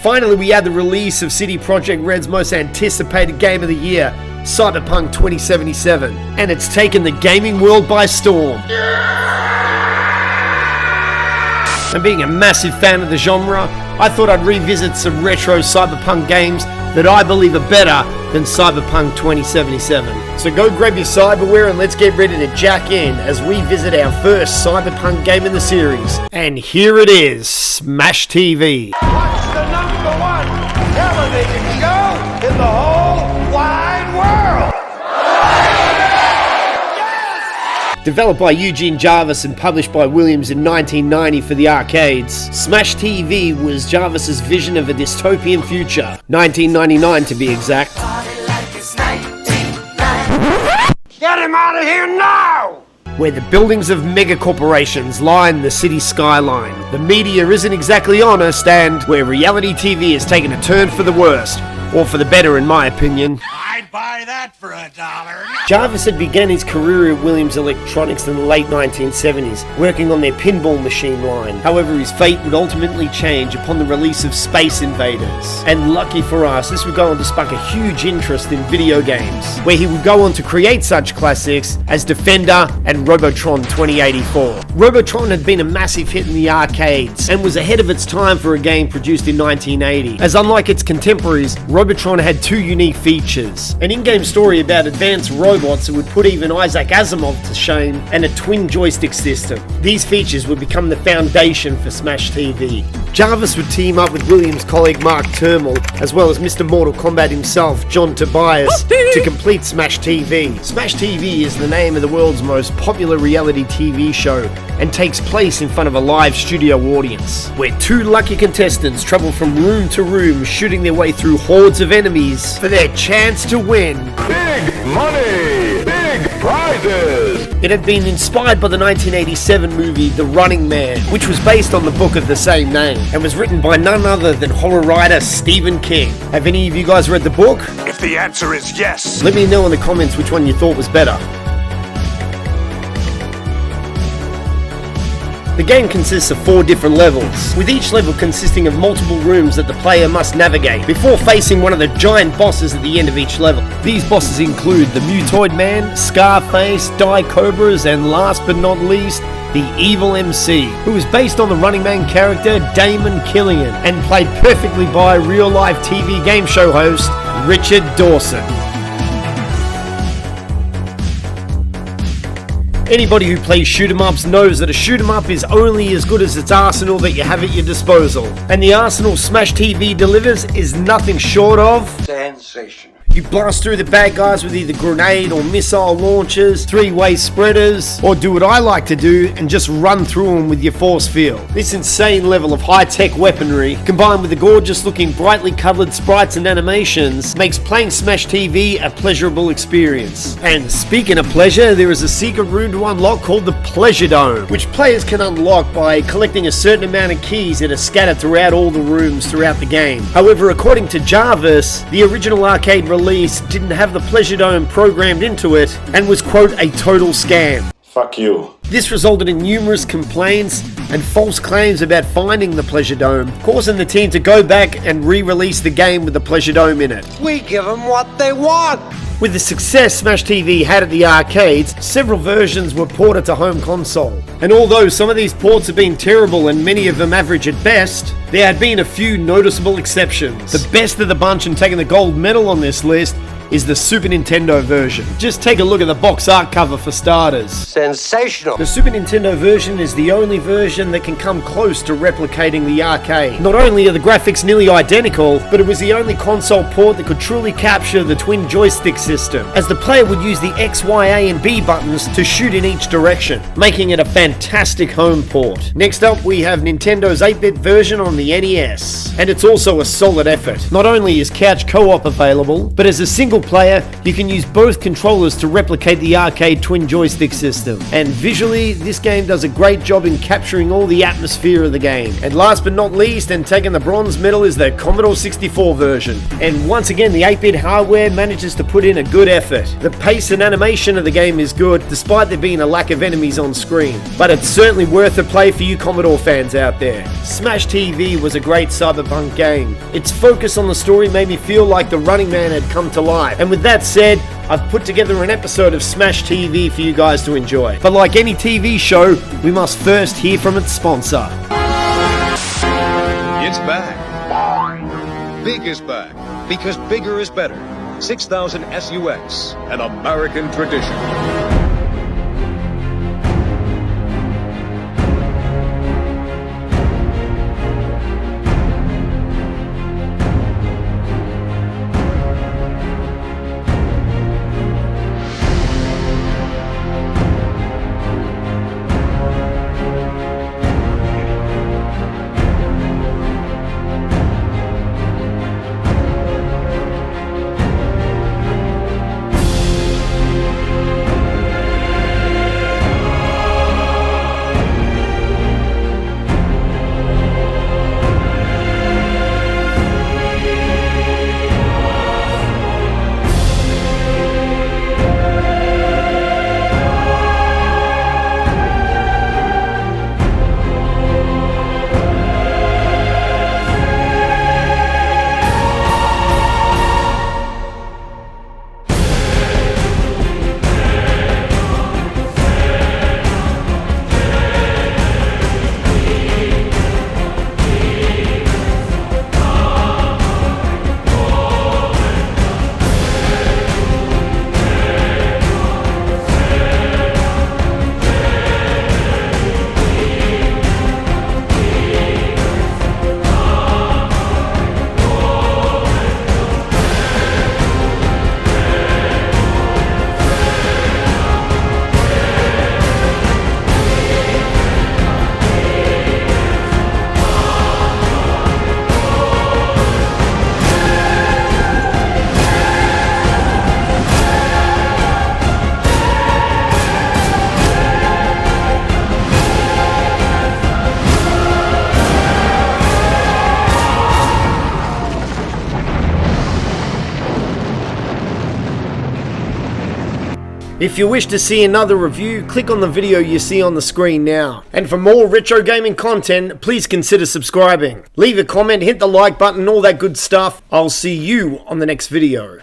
Finally, we had the release of CD Projekt Red's most anticipated game of the year, Cyberpunk 2077, and it's taken the gaming world by storm. And being a massive fan of the genre, I thought I'd revisit some retro Cyberpunk games that I believe are better than Cyberpunk 2077. So go grab your cyberware and let's get ready to jack in as we visit our first Cyberpunk game in the series. And here it is, Smash TV. What's the #1 television show in the whole wide world? Developed by Eugene Jarvis and published by Williams in 1990 for the arcades, Smash TV was Jarvis's vision of a dystopian future, 1999 to be exact. Get him out of here now! Where the buildings of megacorporations line the city skyline. The media isn't exactly honest, and where reality TV has taken a turn for the worst, or for the better in my opinion. I'd buy that for $1. Jarvis had begun his career at Williams Electronics in the late 1970s, working on their pinball machine line. However, his fate would ultimately change upon the release of Space Invaders. And lucky for us, this would go on to spark a huge interest in video games, where he would go on to create such classics as Defender and Robotron 2084. Robotron had been a massive hit in the arcades, and was ahead of its time for a game produced in 1980, as unlike its contemporaries, Robotron had two unique features: an in-game story about advanced robots that would put even Isaac Asimov to shame, and a twin joystick system. These features would become the foundation for Smash TV. Jarvis would team up with Williams' colleague Mark Turmel, as well as Mr. Mortal Kombat himself, John Tobias, to complete Smash TV. Smash TV is the name of the world's most popular reality TV show, and takes place in front of a live studio audience, where two lucky contestants travel from room to room, shooting their way through hordes of enemies for their chance to win big money, big prizes. It had been inspired by the 1987 movie The Running Man, which was based on the book of the same name, and was written by none other than horror writer Stephen King. Have any of you guys read the book? If the answer is yes, Let me know in the comments which one you thought was better. The game consists of 4 different levels, with each level consisting of multiple rooms that the player must navigate before facing one of the giant bosses at the end of each level. These bosses include the Mutoid Man, Scarface, Die Cobras, and last but not least, the Evil MC, who is based on the Running Man character Damon Killian, and played perfectly by real-life TV game show host Richard Dawson. Anybody who plays shoot-em-ups knows that a shoot-em-up is only as good as its arsenal that you have at your disposal. And the arsenal Smash TV delivers is nothing short of sensational. You blast through the bad guys with either grenade or missile launchers, 3-way spreaders, or do what I like to do and just run through them with your force field. This insane level of high-tech weaponry, combined with the gorgeous-looking brightly coloured sprites and animations, makes playing Smash TV a pleasurable experience. And speaking of pleasure, there is a secret room to unlock called the Pleasure Dome, which players can unlock by collecting a certain amount of keys that are scattered throughout all the rooms throughout the game. However, according to Jarvis, the original arcade release didn't have the Pleasure Dome programmed into it and was, quote, a total scam. Fuck you. This resulted in numerous complaints and false claims about finding the Pleasure Dome, causing the team to go back and re-release the game with the Pleasure Dome in it. We give them what they want. With the success Smash TV had at the arcades, several versions were ported to home console. And although some of these ports have been terrible and many of them average at best, there had been a few noticeable exceptions. The best of the bunch and taking the gold medal on this list is the Super Nintendo version. Just take a look at the box art cover for starters. Sensational. The Super Nintendo version is the only version that can come close to replicating the arcade. Not only are the graphics nearly identical, but it was the only console port that could truly capture the twin joystick system, as the player would use the X, Y, A and B buttons to shoot in each direction, making it a fantastic home port. Next up we have Nintendo's 8-bit version on the NES, and it's also a solid effort. Not only is couch co-op available, but as a single single player, you can use both controllers to replicate the arcade twin joystick system. And visually, this game does a great job in capturing all the atmosphere of the game. And last but not least, and taking the bronze medal, is the Commodore 64 version. And once again, the 8-bit hardware manages to put in a good effort. The pace and animation of the game is good, despite there being a lack of enemies on screen. But it's certainly worth a play for you Commodore fans out there. Smash TV was a great cyberpunk game. Its focus on the story made me feel like the Running Man had come to life. And with that said, I've put together an episode of Smash TV for you guys to enjoy. But like any TV show, we must first hear from its sponsor. It's back. Big is back, because bigger is better. 6000 SUX, an American tradition. If you wish to see another review, click on the video you see on the screen now. And for more retro gaming content, please consider subscribing. Leave a comment, hit the like button, all that good stuff. I'll see you on the next video.